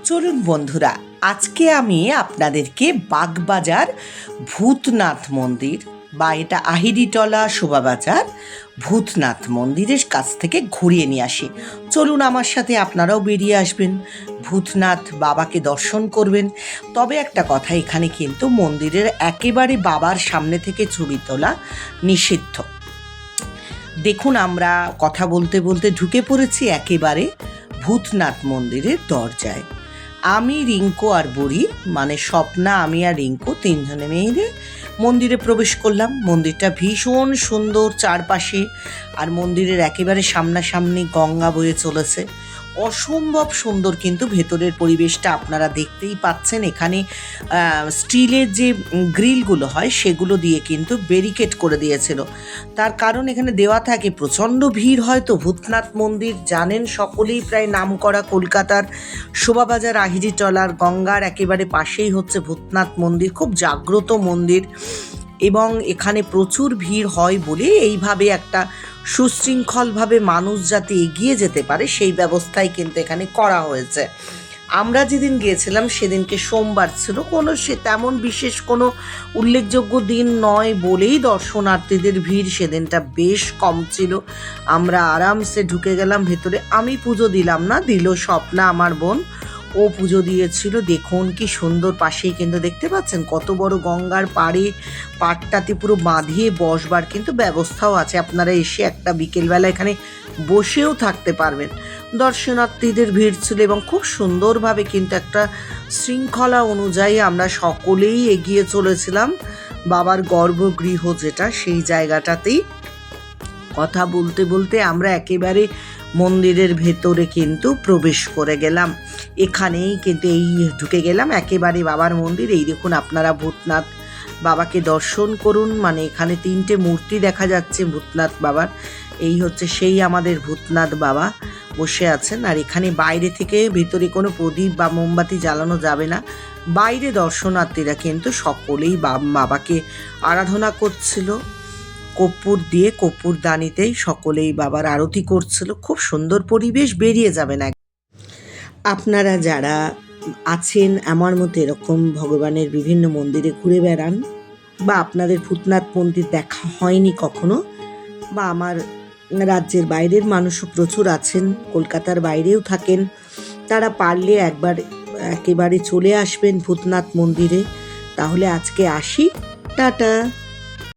চলুন বন্ধুরা, আজকে আমি আপনাদেরকে বাগবাজার ভূতনাথ মন্দির বা এটা আহিরিটলা শোভাবাজার ভূতনাথ মন্দিরের কাছ থেকে ঘুরিয়ে নিয়ে আসি। চলুন আমার সাথে, আপনারাও বেরিয়ে আসবেন, ভূতনাথ বাবাকে দর্শন করবেন। তবে একটা কথা, এখানে কিন্তু মন্দিরের একেবারে বাবার সামনে থেকে ছবি তোলা নিষিদ্ধ। দেখুন, আমরা কথা বলতে বলতে ঢুকে পড়েছি একেবারে ভূতনাথ মন্দিরের দরজায়। আমি, রিঙ্কু আর বুড়ি, মানে স্বপ্না, আমি আর রিঙ্কু তিনজনে মেয়েদের মন্দিরে প্রবেশ করলাম। মন্দিরটা ভীষণ সুন্দর চারপাশে, আর মন্দিরের একেবারে সামনাসামনি গঙ্গা বয়ে চলেছে। অসম্ভব সুন্দর কিন্তু ভেতরের পরিবেশটা আপনারা দেখতেই পাচ্ছেন। এখানে স্টিলের যে গ্রিলগুলো হয় সেগুলো দিয়ে কিন্তু ব্যারিকেড করে দিয়েছিল। তার কারণ এখানে দেওয়া থাকে প্রচণ্ড ভিড় হয় তো। ভূতনাথ মন্দির জানেন সকলেই, প্রায় নামকরা কলকাতার শোভাবাজার আহিরিটলার গঙ্গার একেবারে পাশেই হচ্ছে ভূতনাথ মন্দির। খুব জাগ্রত মন্দির এবং এখানে প্রচুর ভিড় হয় বলে এইভাবে একটা সুশৃঙ্খলভাবে মানুষ যাতে এগিয়ে যেতে পারে সেই ব্যবস্থাই কিন্তু এখানে করা হয়েছে। আমরা যেদিন গিয়েছিলাম সেদিনকে সোমবার ছিল, তেমন বিশেষ কোনো উল্লেখযোগ্য দিন নয় বলেই দর্শনার্থীদের ভিড় সেদিনটা বেশ কম ছিল। আমরা আরামসে ঢুকে গেলাম ভেতরে। আমি পুজো দিলাম না, দিল স্বপ্না আমার বোন, ও পুজো দিয়েছিল। দেখুন কি সুন্দর, পাশেই কিন্তু দেখতে পাচ্ছেন কত বড় গঙ্গার পাড়টাতে পুরো বাঁধিয়ে বসবার কিন্তু ব্যবস্থাও আছে। আপনারা এসে একটা বিকেলবেলা এখানে বসেও থাকতে পারবেন। দর্শনার্থীদের ভিড় ছিল এবং খুব সুন্দরভাবে কিন্তু একটা শৃঙ্খলা অনুযায়ী আমরা সকলেই এগিয়ে চলেছিলাম বাবার গর্ভগৃহ যেটা, সেই জায়গাটাতেই। কথা বলতে বলতে আমরা একেবারে মন্দিরের ভেতরে কিন্তু প্রবেশ করে গেলাম। এখানেই কিন্তু ঢুকে গেলাম একেবারে বাবার মন্দির। এই দেখুন, আপনারা ভূতনাথ বাবাকে দর্শন করুন। মানে এখানে 3টে মূর্তি দেখা যাচ্ছে ভূতনাথ বাবার। এই হচ্ছে সেই আমাদের ভূতনাথ বাবা বসে আছেন। আর এখানে বাইরে থেকে ভেতরে কোনো প্রদীপ বা মোমবাতি জ্বালানো যাবে না। বাইরে দর্শনার্থীরা কিন্তু সকলেই বাবাকে আরাধনা করছিল কর্পূর দিয়ে, কর্পূরদানিতেই সকলেই বাবার আরতি করছিল। খুব সুন্দর পরিবেশ, বেরিয়ে যাবেন। আপনারা যারা আছেন আমার মতো এরকম ভগবানের বিভিন্ন মন্দিরে ঘুরে বেড়ান, বা আপনাদের ভূতনাথ মন্দির দেখা হয়নি কখনো, বা আমার রাজ্যের বাইরের মানুষও প্রচুর আছেন, কলকাতার বাইরেও থাকেন, তারা পারলে একবার একেবারে চলে আসবেন ভূতনাথ মন্দিরে। তাহলে আজকে আসি, টাটা।